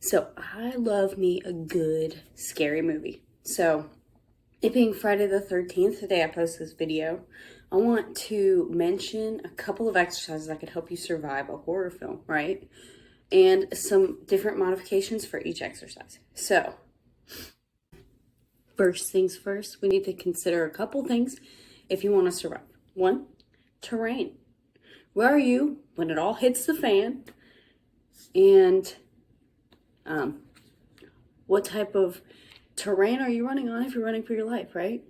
So I love me a good scary movie. So it being Friday the 13th, the day I post this video, I want to mention a couple of exercises that could help you survive a horror film, right? And some different modifications for each exercise. So first things first, we need to consider a couple things if you want to survive. One, terrain. Where are you when it all hits the fan? And what type of terrain are you running on if you're running for your life, right?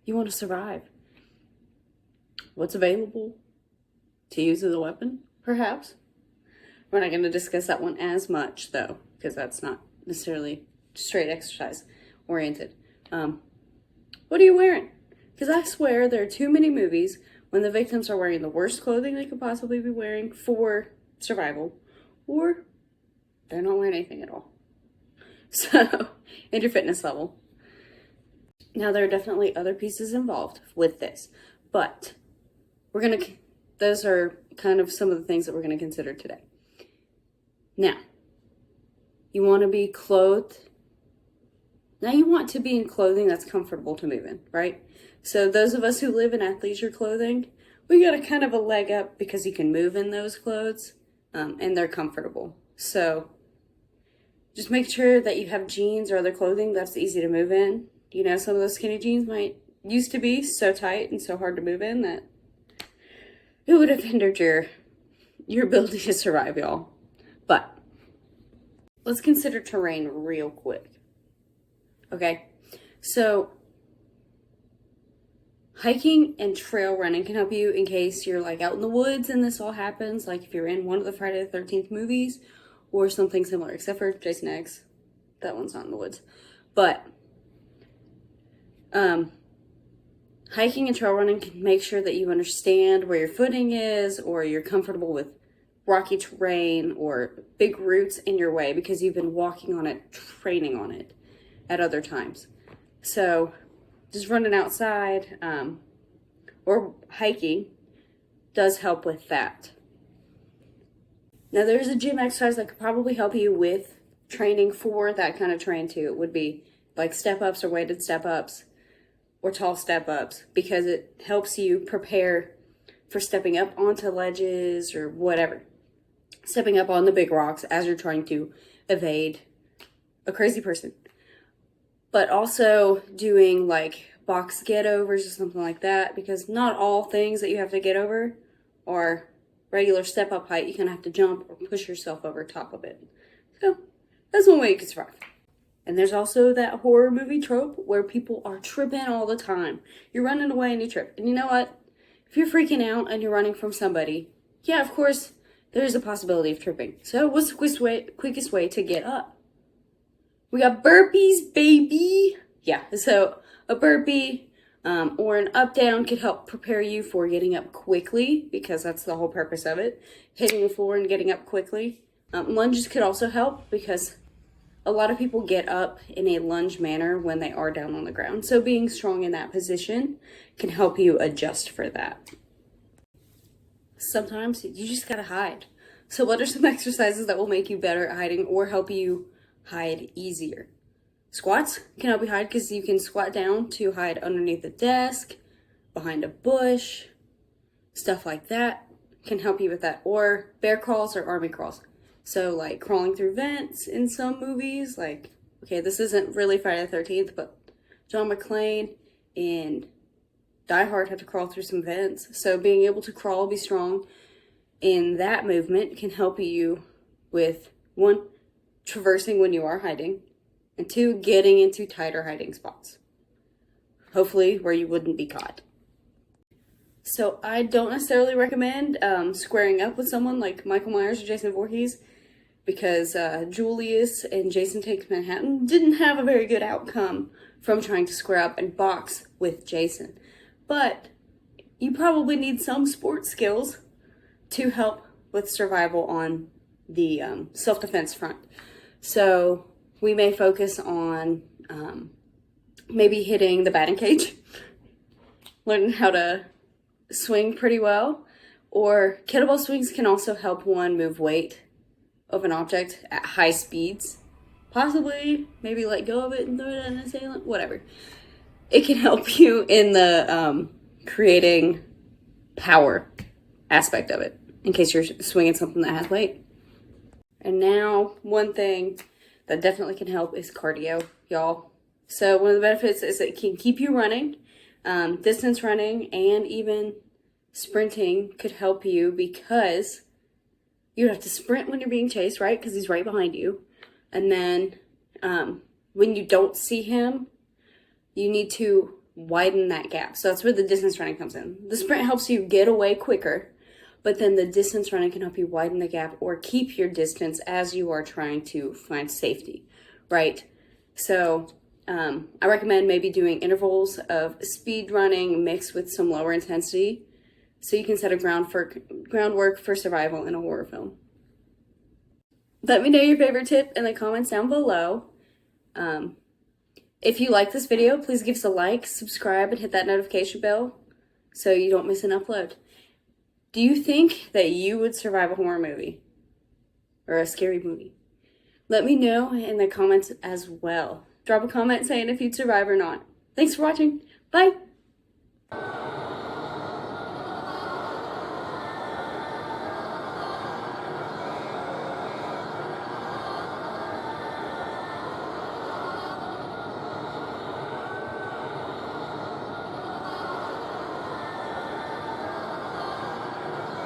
You want to survive. What's available to use as a weapon, perhaps? We're not going to discuss that one as much, though, because that's not necessarily straight exercise oriented. What are you wearing? Because I swear there are too many movies when the victims are wearing the worst clothing they could possibly be wearing for survival, or they're not wearing anything at all. So, and your fitness level. Now, there are definitely other pieces involved with this, but those are kind of some of the things that we're going to consider today. Now, you want to be clothed. Now, you want to be in clothing that's comfortable to move in, right? So, those of us who live in athleisure clothing, we got a kind of a leg up because you can move in those clothes and they're comfortable. So, just make sure that you have jeans or other clothing that's easy to move in. You know, some of those skinny jeans used to be so tight and so hard to move in that it would have hindered your ability to survive, y'all. But let's consider terrain real quick. Okay, so hiking and trail running can help you in case you're like out in the woods and this all happens, like if you're in one of the Friday the 13th movies or something similar, except for Jason X. That one's not in the woods. But hiking and trail running can make sure that you understand where your footing is, or you're comfortable with rocky terrain or big roots in your way because you've been walking on it, training on it at other times. So just running outside or hiking does help with that. Now, there's a gym exercise that could probably help you with training for that kind of terrain too. It would be like step-ups or weighted step-ups or tall step-ups, because it helps you prepare for stepping up onto ledges or whatever. Stepping up on the big rocks as you're trying to evade a crazy person. But also doing like box get-overs or something like that, because not all things that you have to get over are regular step-up height. You kind of have to jump or push yourself over top of it. So that's one way you can survive. And there's also that horror movie trope where people are tripping all the time. You're running away and you trip. And you know what? If you're freaking out and you're running from somebody, yeah, of course, there is a possibility of tripping. So what's the quickest way to get up? We got burpees, baby. Yeah, so a burpee or an up-down could help prepare you for getting up quickly, because that's the whole purpose of it, hitting the floor and getting up quickly. Lunges could also help, because a lot of people get up in a lunge manner when they are down on the ground. So being strong in that position can help you adjust for that. Sometimes you just gotta hide. So what are some exercises that will make you better at hiding or help you hide easier? Squats can help you hide, because you can squat down to hide underneath a desk, behind a bush, stuff like that can help you with that. Or bear crawls or army crawls. So like crawling through vents in some movies, like, okay, this isn't really Friday the 13th, but John McClane in Die Hard had to crawl through some vents. So being able to crawl, be strong in that movement can help you with, one, traversing when you are hiding, and two, getting into tighter hiding spots. Hopefully where you wouldn't be caught. So I don't necessarily recommend squaring up with someone like Michael Myers or Jason Voorhees, because Julius and Jason Takes Manhattan didn't have a very good outcome from trying to square up and box with Jason. But you probably need some sports skills to help with survival on the self-defense front. So we may focus on maybe hitting the batting cage, learning how to swing pretty well, or kettlebell swings can also help one move weight of an object at high speeds. possibly maybe let go of it and throw it at an assailant, whatever. It can help you in the creating power aspect of it, in case you're swinging something that has weight. And now, one thing that definitely can help is cardio, y'all. So one of the benefits is it can keep you running. Distance running and even sprinting could help you, because you have to sprint when you're being chased, right? Because he's right behind you. And then when you don't see him, you need to widen that gap. So that's where the distance running comes in. The sprint helps you get away quicker, but then the distance running can help you widen the gap or keep your distance as you are trying to find safety, right? So I recommend maybe doing intervals of speed running mixed with some lower intensity, so you can set a groundwork for survival in a horror film. Let me know your favorite tip in the comments down below. If you like this video, please give us a like, subscribe, and hit that notification bell so you don't miss an upload. Do you think that you would survive a horror movie or a scary movie? Let me know in the comments as well. Drop a comment saying if you'd survive or not. Thanks for watching. Bye.